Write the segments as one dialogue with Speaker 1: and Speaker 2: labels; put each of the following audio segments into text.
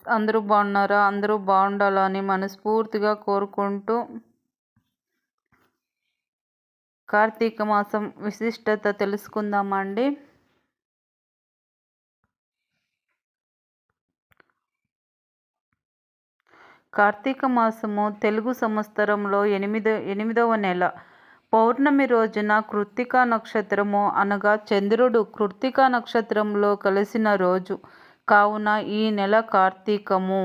Speaker 1: అందరూ బాగున్నారా? అందరూ బాగుండాలని మనస్ఫూర్తిగా కోరుకుంటూ కార్తీక మాసం విశిష్టత తెలుసుకుందామండి. కార్తీక మాసము తెలుగు సంవత్సరంలో ఎనిమిదవ నెల. పౌర్ణమి రోజున కృత్తికా నక్షత్రము అనగా చంద్రుడు కృత్తికా నక్షత్రంలో కలిసిన రోజు కావున ఈ నెల కార్తీకము.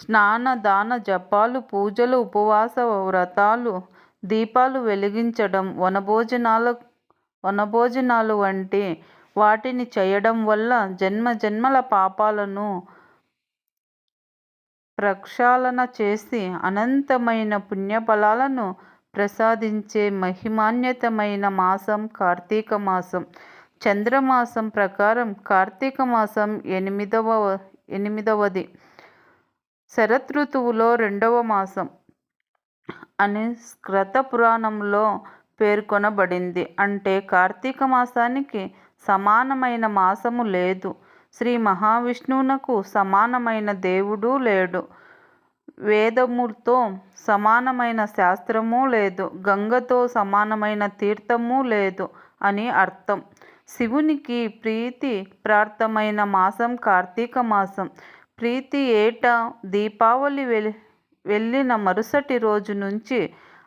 Speaker 1: స్నాన దాన జపాలు, పూజలు, ఉపవాస వ్రతాలు, దీపాలు వెలిగించడం, వనభోజనాలు వంటి వాటిని చేయడం వల్ల జన్మల పాపాలను ప్రక్షాళన చేసి అనంతమైన పుణ్యఫలాలను ప్రసాదించే మహిమాన్వితమైన మాసం కార్తీక మాసం. చంద్రమాసం ప్రకారం కార్తీక మాసం ఎనిమిదవది. శరదృతువులో 2వ మాసం అని స్కృత పురాణంలో పేర్కొనబడింది. అంటే కార్తీక మాసానికి సమానమైన మాసము లేదు. శ్రీ మహావిష్ణువునకు సమానమైన దేవుడు లేడు. వేదముతో సమానమైన శాస్త్రము లేదు. గంగతో సమానమైన తీర్థము లేదు అని అర్థం. శివునికి ప్రీతి ప్రాప్తమైన మాసం కార్తీక మాసం. ప్రీతి ఏటా దీపావళి వెళ్ళిన మరుసటి రోజు నుంచి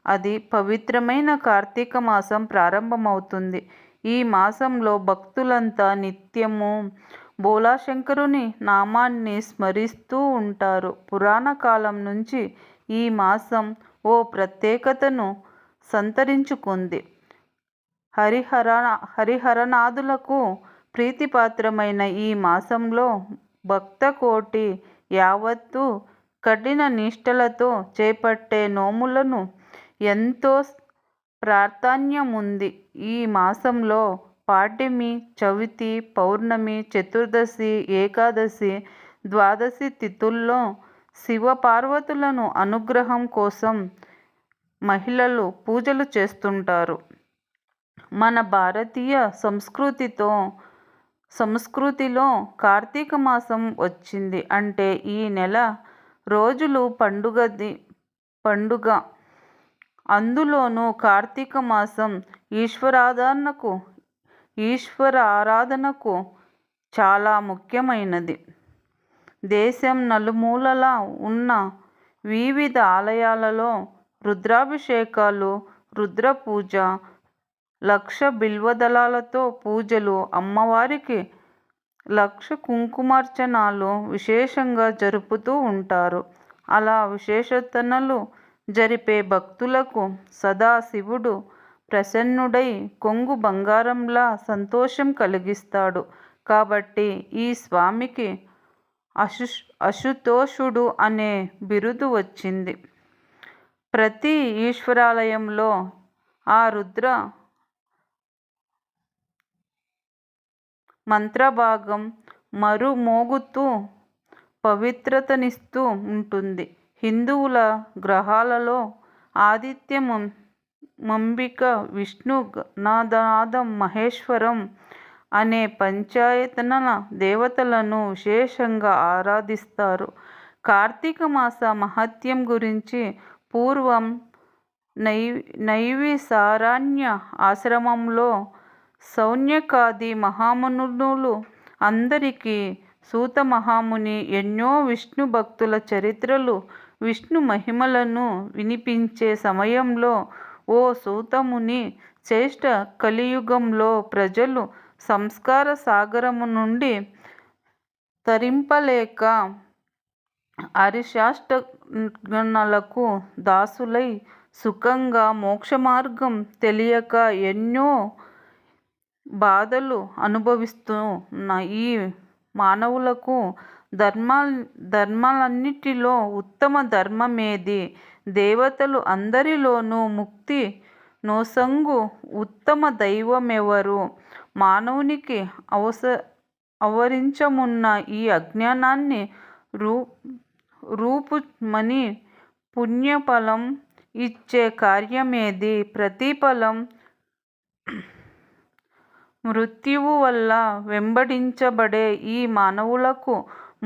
Speaker 1: అది పవిత్రమైన కార్తీక మాసం ప్రారంభమవుతుంది. ఈ మాసంలో భక్తులంతా నిత్యము భోళాశంకరుని నామాన్ని స్మరిస్తూ ఉంటారు. పురాణ కాలం నుంచి ఈ మాసం ఓ ప్రత్యేకతను సంతరించుకుంది. హరిహరనాథులకు ప్రీతిపాత్రమైన ఈ మాసంలో భక్తకోటి యావత్తు కఠిన నిష్టలతో చేపట్టే నోములను ఎంతో ప్రాధాన్యముంది. ఈ మాసంలో పాడ్యమి, చవితి, పౌర్ణమి, చతుర్దశి, ఏకాదశి, ద్వాదశి తిథుల్లో శివపార్వతులను అనుగ్రహం కోసం మహిళలు పూజలు చేస్తుంటారు. మన భారతీయ సంస్కృతిలో కార్తీక మాసం వచ్చింది అంటే ఈ నెల రోజులు పండుగ. అందులోనూ కార్తీక మాసం ఈశ్వరారాధనకు చాలా ముఖ్యమైనది. దేశం నలుమూలలా ఉన్న వివిధ ఆలయాలలో రుద్రాభిషేకాలు, రుద్రపూజ, లక్ష బిల్వదళాలతో పూజలు, అమ్మవారికి లక్ష కుంకుమార్చనలు విశేషంగా జరుపుతూ ఉంటారు. అలా విశేషార్చనలు జరిపే భక్తులకు సదా శివుడు ప్రసన్నుడై కొంగు బంగారంలా సంతోషం కలిగిస్తాడు. కాబట్టి ఈ స్వామికి అశుతోషుడు అనే బిరుదు వచ్చింది. ప్రతి ఈశ్వరాలయంలో ఆ రుద్ర మంత్రభాగం మరుమోగుతూ పవిత్రతనిస్తూ ఉంటుంది. హిందువుల గ్రహాలలో ఆదిత్య, మంబిక, విష్ణు, నాదం, మహేశ్వరం అనే పంచాయతన దేవతలను విశేషంగా ఆరాధిస్తారు. కార్తీక మాస మహత్యం గురించి పూర్వం నైవిసారణ్య ఆశ్రమంలో శౌనకాది మహామునులు అందరికీ సూత మహాముని ఎన్నో విష్ణు భక్తుల చరిత్రలు, విష్ణు మహిమలను వినిపించే సమయంలో ఓ సూతముని శ్రేష్ఠ కలియుగంలో ప్రజలు సంస్కార సాగరము నుండి తరింపలేక అరిషాష్టగణాలకు దాసులై సుఖంగా మోక్షమార్గం తెలియక ఎన్నో బాధలు అనుభవిస్తున్న ఈ మానవులకు ధర్మాలన్నిటిలో ఉత్తమ ధర్మమేది, దేవతలు అందరిలోనూ ముక్తి నొసంగు ఉత్తమ దైవమెవరు, మానవునికి ఆవరించమున్న ఈ అజ్ఞానాన్ని రూపుమని పుణ్యఫలం ఇచ్చే కార్యమేది, ప్రతిఫలం మృత్యువు వల్ల వెంబడించబడే ఈ మానవులకు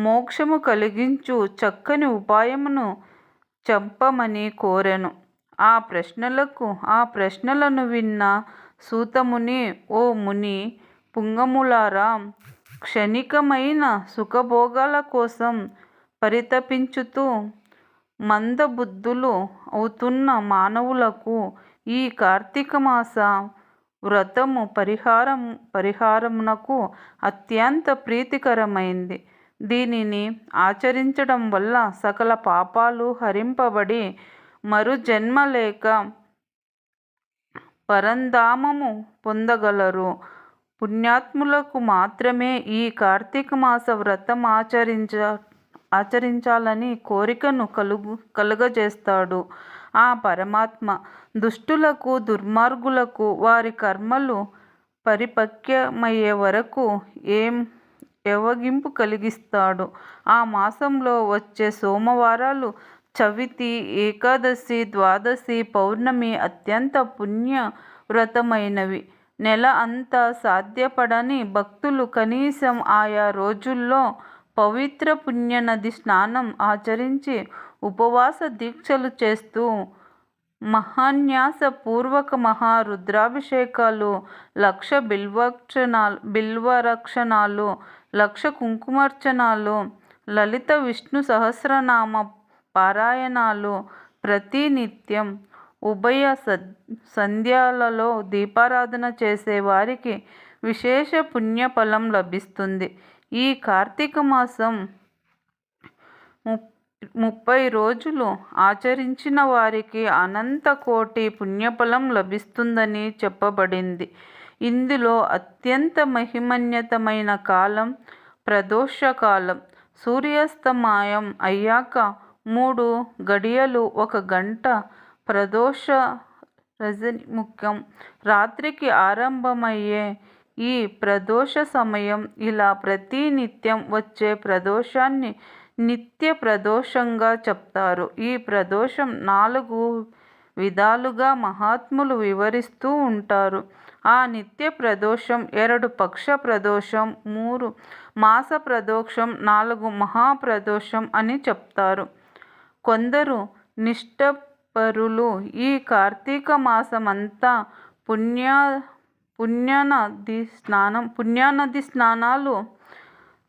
Speaker 1: మోక్షము కలిగించు చక్కని ఉపాయమును చెప్పమని కోరెను. ఆ ప్రశ్నలను విన్న సూతముని, ఓ ముని పుంగములారా, క్షణికమైన సుఖభోగాల కోసం పరితపించుతూ మందబుద్ధులు అవుతున్న మానవులకు ఈ కార్తీక మాస వ్రతము పరిహారమునకు అత్యంత ప్రీతికరమైంది. దీనిని ఆచరించడం వల్ల సకల పాపాలు హరింపబడి మరు జన్మ లేక పరంధామము పొందగలరు. పుణ్యాత్ములకు మాత్రమే ఈ కార్తీక మాస వ్రతం ఆచరించాలని కోరికను కలుగజేస్తాడు ఆ పరమాత్మ. దుష్టులకు, దుర్మార్గులకు వారి కర్మలు పరిపక్వమయ్యే వరకు ఏవగింపు కలిగిస్తాడు. ఆ మాసంలో వచ్చే సోమవారాలు, చవితి, ఏకాదశి, ద్వాదశి, పౌర్ణమి అత్యంత పుణ్యవ్రతమైనవి. నెల అంతా సాధ్యపడని భక్తులు కనీసం ఆయా రోజుల్లో పవిత్ర పుణ్యనది స్నానం ఆచరించి ఉపవాస దీక్షలు చేస్తూ మహాన్యాస పూర్వక మహారుద్రాభిషేకాలు, 1,00,000 బిల్వరక్షణాలు, 1,00,000 కుంకుమార్చనలు, లలిత విష్ణు సహస్రనామ పారాయణాలు, ప్రతినిత్యం ఉభయ సంధ్యాలలో దీపారాధన చేసే వారికి విశేష పుణ్యఫలం లభిస్తుంది. ఈ కార్తీక మాసం 30 రోజులు ఆచరించిన వారికి అనంత కోటి పుణ్యఫలం లభిస్తుందని చెప్పబడింది. ఇందులో అత్యంత మహిమన్వితమైన కాలం ప్రదోషకాలం. సూర్యాస్తమయం అయ్యాక 3 గడియలు 1 గంట ప్రదోష రజనిముఖ్యం. రాత్రికి ఆరంభమయ్యే ఈ ప్రదోష సమయం, ఇలా ప్రతి నిత్యం వచ్చే ప్రదోషాన్ని నిత్య ప్రదోషంగా చెప్తారు. ఈ ప్రదోషం 4 విధాలుగా మహాత్ములు వివరిస్తూ ఉంటారు. ఆ నిత్య ప్రదోషం 2 పక్ష ప్రదోషం, 3 మాస ప్రదోషం, 4 మహాప్రదోషం అని చెప్తారు. కొందరు నిష్ఠపరులు ఈ కార్తీక మాసమంతా పుణ్యనది స్నానాలు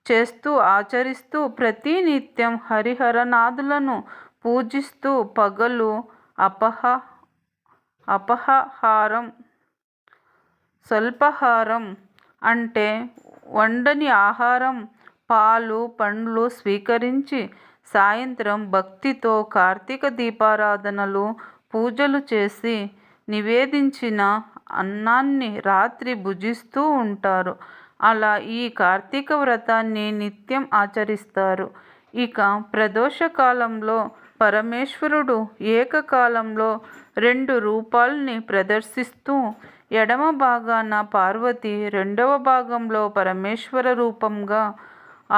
Speaker 1: చేస్తూ ఆచరిస్తూ ప్రతినిత్యం హరిహరనాథులను పూజిస్తూ పగలు స్వల్పాహారం అంటే వండని ఆహారం, పాలు, పండ్లు స్వీకరించి సాయంత్రం భక్తితో కార్తీక దీపారాధనలు, పూజలు చేసి నివేదించిన అన్నాన్ని రాత్రి భుజిస్తూ ఉంటారు. అలా ఈ కార్తీక వ్రతాన్ని నిత్యం ఆచరిస్తారు. ఇక ప్రదోషకాలంలో పరమేశ్వరుడు ఏకకాలంలో 2 రూపాల్ని ప్రదర్శిస్తూ ఎడమ భాగాన పార్వతి, రెండవ భాగంలో పరమేశ్వర రూపంగా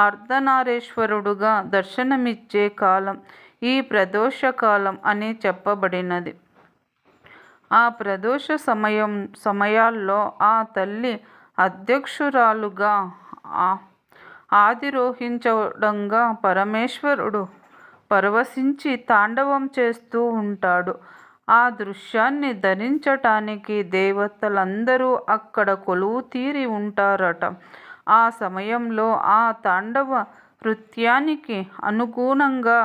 Speaker 1: అర్ధనారీశ్వరుడుగా దర్శనమిచ్చే కాలం ఈ ప్రదోషకాలం అని చెప్పబడినది. ఆ ప్రదోష సమయాల్లో ఆ తల్లి అధ్యక్షురాలుగా ఆదిరోహించడంగా పరమేశ్వరుడు పరవశించి తాండవం చేస్తూ ఉంటాడు. ఆ దృశ్యాన్ని ధరించటానికి దేవతలందరూ అక్కడ కొలువు తీరి ఉంటారట. ఆ సమయంలో ఆ తాండవ నృత్యానికి అనుగుణంగా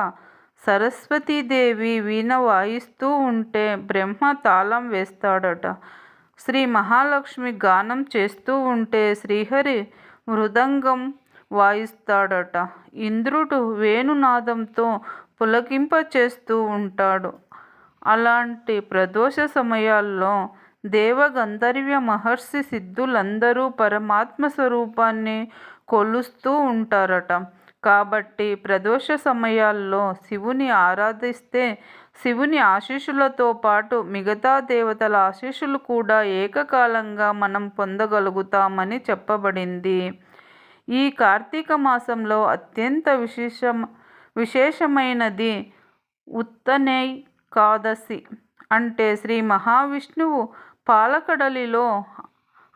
Speaker 1: సరస్వతీదేవి వీణ వాయిస్తూ ఉంటే బ్రహ్మ తాళం వేస్తాడట. శ్రీ మహాలక్ష్మి గానం చేస్తూ ఉంటే శ్రీహరి మృదంగం వాయిస్తాడట. ఇంద్రుడు వేణునాదంతో పులకింప చేస్తూ ఉంటాడు. అలాంటి ప్రదోష సమయాల్లో దేవగంధర్వ మహర్షి సిద్ధులందరూ పరమాత్మ స్వరూపాన్ని కొలుస్తూ ఉంటారట. కాబట్టి ప్రదోష సమయాల్లో శివుని ఆరాధిస్తే శివుని ఆశీస్సులతో పాటు మిగతా దేవతల ఆశీస్సులు కూడా ఏకకాలంగా మనం పొందగలుగుతామని చెప్పబడింది. ఈ కార్తీక మాసంలో అత్యంత విశేషమైనది ఉత్తనైకాదశి. అంటే శ్రీ మహావిష్ణువు పాలకడలిలో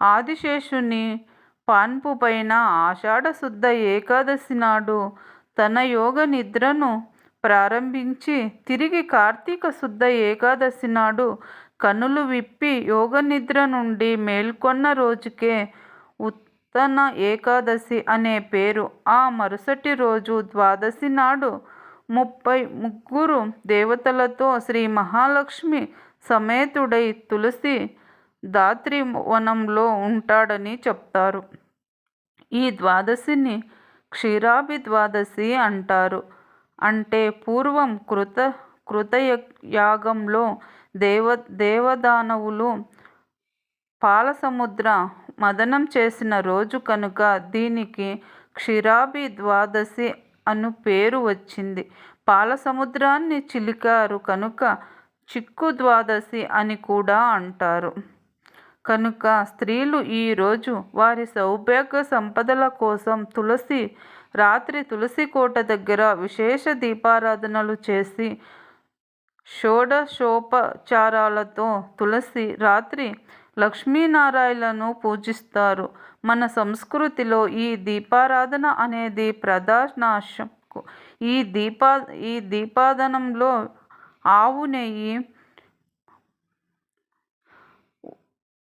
Speaker 1: ఆదిశేషుని పాన్పు పైన ఆషాఢ శుద్ధ ఏకాదశి నాడు తన యోగ నిద్రను ప్రారంభించి తిరిగి కార్తీక శుద్ధ ఏకాదశి నాడు కనులు విప్పి యోగ నిద్ర నుండి మేల్కొన్న రోజుకే ఉత్తన ఏకాదశి అనే పేరు. ఆ మరుసటి రోజు ద్వాదశి నాడు 33 దేవతలతో శ్రీ మహాలక్ష్మి సమేతుడై తులసి దాత్రి వనంలో ఉంటాడని చెప్తారు. ఈ ద్వాదశిని క్షీరాభి ద్వాదశి అంటారు. అంటే పూర్వం కృతయాగంలో దేవదానవులు పాలసముద్ర మదనం చేసిన రోజు కనుక దీనికి క్షీరాభి ద్వాదశి అను పేరు వచ్చింది. పాలసముద్రాన్ని చిలికారు కనుక చిక్కు ద్వాదశి అని కూడా అంటారు. కనుక స్త్రీలు ఈరోజు వారి సౌభాగ్య సంపదల కోసం రాత్రి తులసి కోట దగ్గర విశేష దీపారాధనలు చేసి షోడశోపచారాలతో రాత్రి లక్ష్మీనారాయణలను పూజిస్తారు. మన సంస్కృతిలో ఈ దీపారాధన అనేది ప్రధానాంశం. ఈ దీపారాధనలో ఆవు నెయ్యి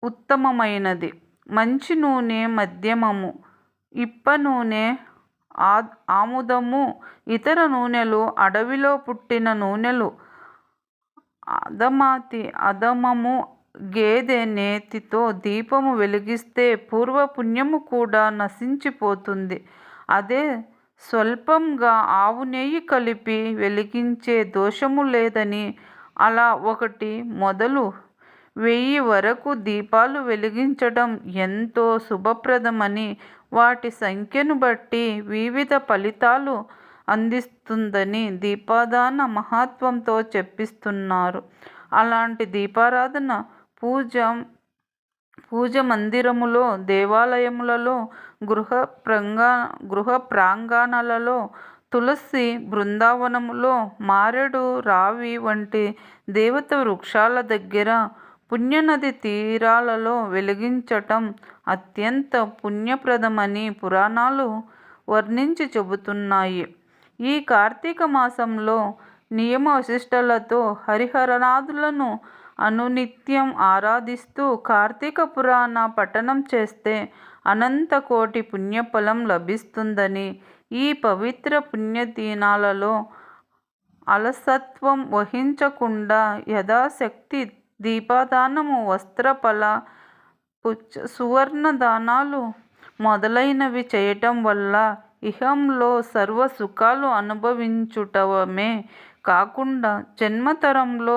Speaker 1: ఉత్తమమైనది, మంచి నూనె మధ్యమము, ఇప్ప నూనె ఆముదము, ఇతర నూనెలు అడవిలో పుట్టిన నూనెలు అధమము. గేదె నేతితో దీపము వెలిగిస్తే పూర్వపుణ్యము కూడా నశించిపోతుంది. అదే స్వల్పంగా ఆవు నెయ్యి కలిపి వెలిగించే దోషము లేదని, అలా 1 మొదలు 1000 వరకు దీపాలు వెలిగించడం ఎంతో శుభప్రదమని, వాటి సంఖ్యను బట్టి వివిధ ఫలితాలు అందిస్తుందని దీపాదాన మహత్వంతో చెప్పిస్తున్నారు. అలాంటి దీపారాధన పూజ మందిరములో, దేవాలయములలో, గృహ ప్రాంగణాలలో, తులసి బృందావనములో, మారేడు రావి వంటి దేవత వృక్షాల దగ్గర, పుణ్యనది తీరాలలో వెలిగించటం అత్యంత పుణ్యప్రదమని పురాణాలు వర్ణించి చెబుతున్నాయి. ఈ కార్తీక మాసంలో నియమ వశిష్ఠులతో హరిహరనాథులను అనునిత్యం ఆరాధిస్తూ కార్తీక పురాణ పఠనం చేస్తే అనంత కోటి పుణ్యఫలం లభిస్తుందని, ఈ పవిత్ర పుణ్యదినాలలో అలసత్వం వహించకుండా యథాశక్తి దీపదానము, వస్త్రఫల సువర్ణ దానాలు మొదలైనవి చేయటం వల్ల ఇహంలో సర్వ సుఖాలు అనుభవించుటమే కాకుండా జన్మతరంలో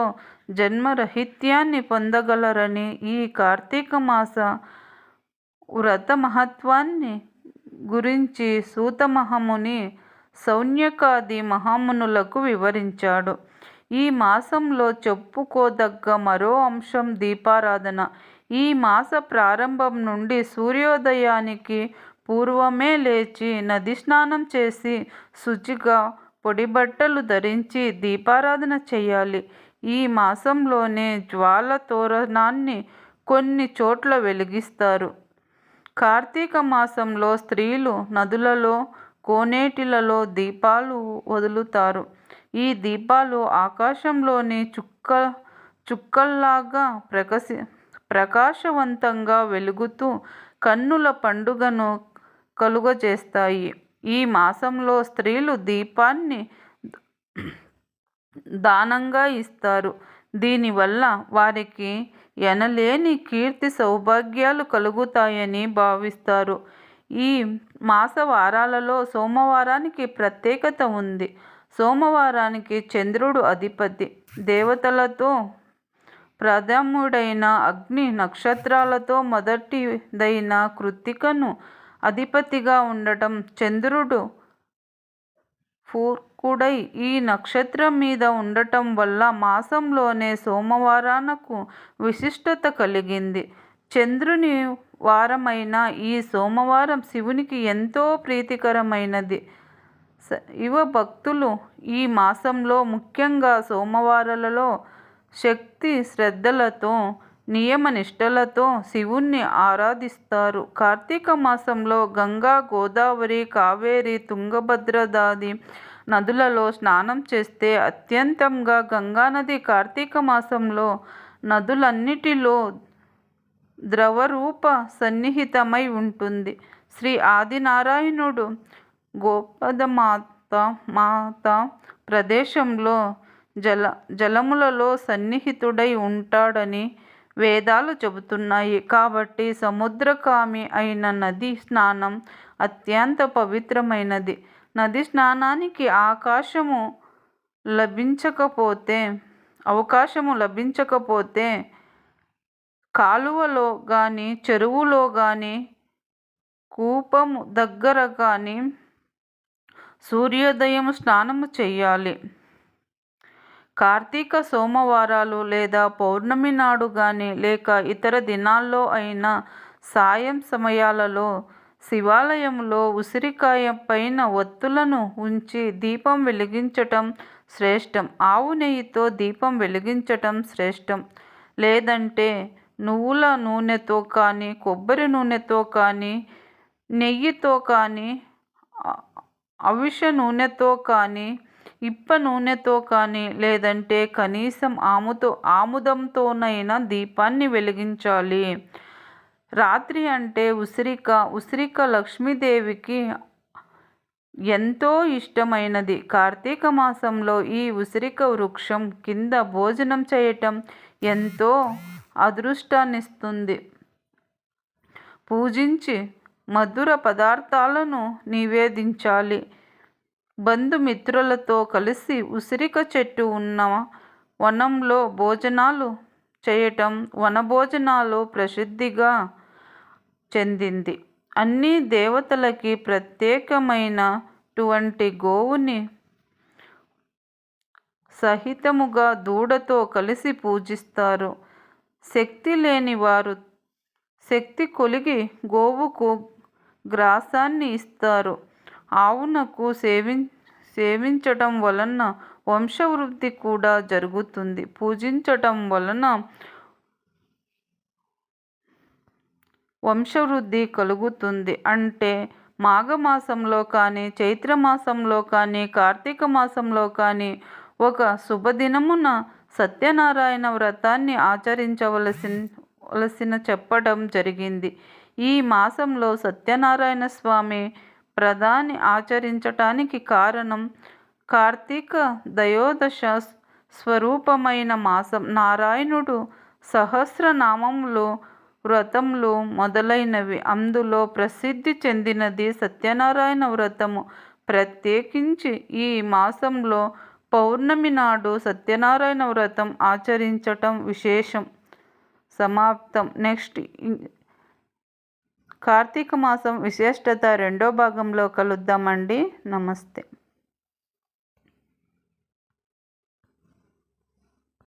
Speaker 1: జన్మరహిత్యాన్ని పొందగలరని, ఈ కార్తీక మాస వ్రత మహత్వాన్ని గురించి సూత మహాముని శౌనకాది మహామునులకు వివరించాడు. ఈ మాసంలో చెప్పుకోదగ్గ మరో అంశం దీపారాధన. ఈ మాస ప్రారంభం నుండి సూర్యోదయానికి పూర్వమే లేచి నది స్నానం చేసి శుచిగా పొడిబట్టలు ధరించి దీపారాధన చేయాలి. ఈ మాసంలోనే జ్వాల తోరణాన్ని కొన్ని చోట్ల వెలిగిస్తారు. కార్తీక మాసంలో స్త్రీలు నదులలో, కోనేటిలలో దీపాలు వదులుతారు. ఈ దీపాలు ఆకాశంలోని చుక్కల్లాగా ప్రకాశవంతంగా వెలుగుతూ కన్నుల పండుగను కలుగజేస్తాయి. ఈ మాసంలో స్త్రీలు దీపాన్ని దానంగా ఇస్తారు. దీనివల్ల వారికి ఎనలేని కీర్తి సౌభాగ్యాలు కలుగుతాయని భావిస్తారు. ఈ మాస వారాలలో సోమవారానికి ప్రత్యేకత ఉంది. సోమవారానికి చంద్రుడు అధిపతి. దేవతలతో ప్రథముడైన అగ్ని, నక్షత్రాలతో మొదటిదైన కృత్తికను అధిపతిగా ఉండటం, చంద్రుడు పూర్కుడై ఈ నక్షత్రం మీద ఉండటం వల్ల మాసంలోనే సోమవారానికి విశిష్టత కలిగింది. చంద్రుని వారమైన ఈ సోమవారం శివునికి ఎంతో ప్రీతికరమైనది. శివ భక్తులు ఈ మాసంలో ముఖ్యంగా సోమవారాలలో శక్తి శ్రద్ధలతో నియమ నిష్టలతో శివుణ్ణి ఆరాధిస్తారు. కార్తీక మాసంలో గంగా, గోదావరి, కావేరి, తుంగభద్రదాది నదులలో స్నానం చేస్తే అత్యంతంగా గంగానది కార్తీక మాసంలో నదులన్నిటిలో ద్రవరూప సన్నిహితమై ఉంటుంది. శ్రీ ఆదినారాయణుడు గోపదమాత ప్రదేశంలో జలములలో సన్నిహితుడై ఉంటాడని వేదాలు చెబుతున్నాయి. కాబట్టి సముద్రకామి అయిన నది స్నానం అత్యంత పవిత్రమైనది. నది స్నానానికి అవకాశము లభించకపోతే కాలువలో కానీ, చెరువులో కానీ, కూపము దగ్గర కానీ సూర్యోదయం స్నానము చేయాలి. కార్తీక సోమవారాలు లేదా పౌర్ణమి నాడు కానీ, లేక ఇతర దినాల్లో అయినా సాయం సమయాలలో శివాలయంలో ఉసిరికాయ పైన ఒత్తులను ఉంచి దీపం వెలిగించటం శ్రేష్టం. ఆవు నెయ్యితో దీపం వెలిగించటం శ్రేష్టం. లేదంటే నువ్వుల నూనెతో కానీ, కొబ్బరి నూనెతో కానీ, నెయ్యితో కానీ, అవిసె నూనెతో కానీ, ఇప్ప నూనెతో కానీ, లేదంటే కనీసం ఆముదంతోనైనా దీపాన్ని వెలిగించాలి. రాత్రి అంటే ఉసిరిక లక్ష్మీదేవికి ఎంతో ఇష్టమైనది. కార్తీక మాసంలో ఈ ఉసిరిక వృక్షం కింద భోజనం చేయటం ఎంతో అదృష్టాన్నిస్తుంది. పూజించి మధుర పదార్థాలను నివేదించాలి. బంధుమిత్రులతో కలిసి ఉసిరిక చెట్టు ఉన్న వనంలో భోజనాలు చేయటం వనభోజనాలు ప్రసిద్ధిగా చెందింది. అన్ని దేవతలకి ప్రత్యేకమైనటువంటి గోవుని సహితముగా దూడతో కలిసి పూజిస్తారు. శక్తి లేని వారు శక్తి కొలిగి గోవుకు గ్రాసాన్ని ఇస్తారు. ఆవునకు సేవించటం వలన వంశవృద్ధి కూడా జరుగుతుంది. పూజించటం వలన వంశవృద్ధి కలుగుతుంది. అంటే మాఘమాసంలో కానీ, చైత్రమాసంలో కానీ, కార్తీక మాసంలో కానీ ఒక శుభదినమున సత్యనారాయణ వ్రతాన్ని ఆచరించవలసిన చెప్పడం జరిగింది. ఈ మాసంలో సత్యనారాయణ స్వామి ప్రధాని ఆచరించటానికి కారణం కార్తీక దయోదశ స్వరూపమైన మాసం. నారాయణుడు సహస్రనామములు, వ్రతములు మొదలైనవి. అందులో ప్రసిద్ధి చెందినది సత్యనారాయణ వ్రతము. ప్రత్యేకించి ఈ మాసంలో పౌర్ణమి నాడు సత్యనారాయణ వ్రతం ఆచరించటం విశేషం. సమాప్తం. నెక్స్ట్ కార్తీక మాసం విశిష్టత 2వ భాగంలో కలుద్దామండి. నమస్తే.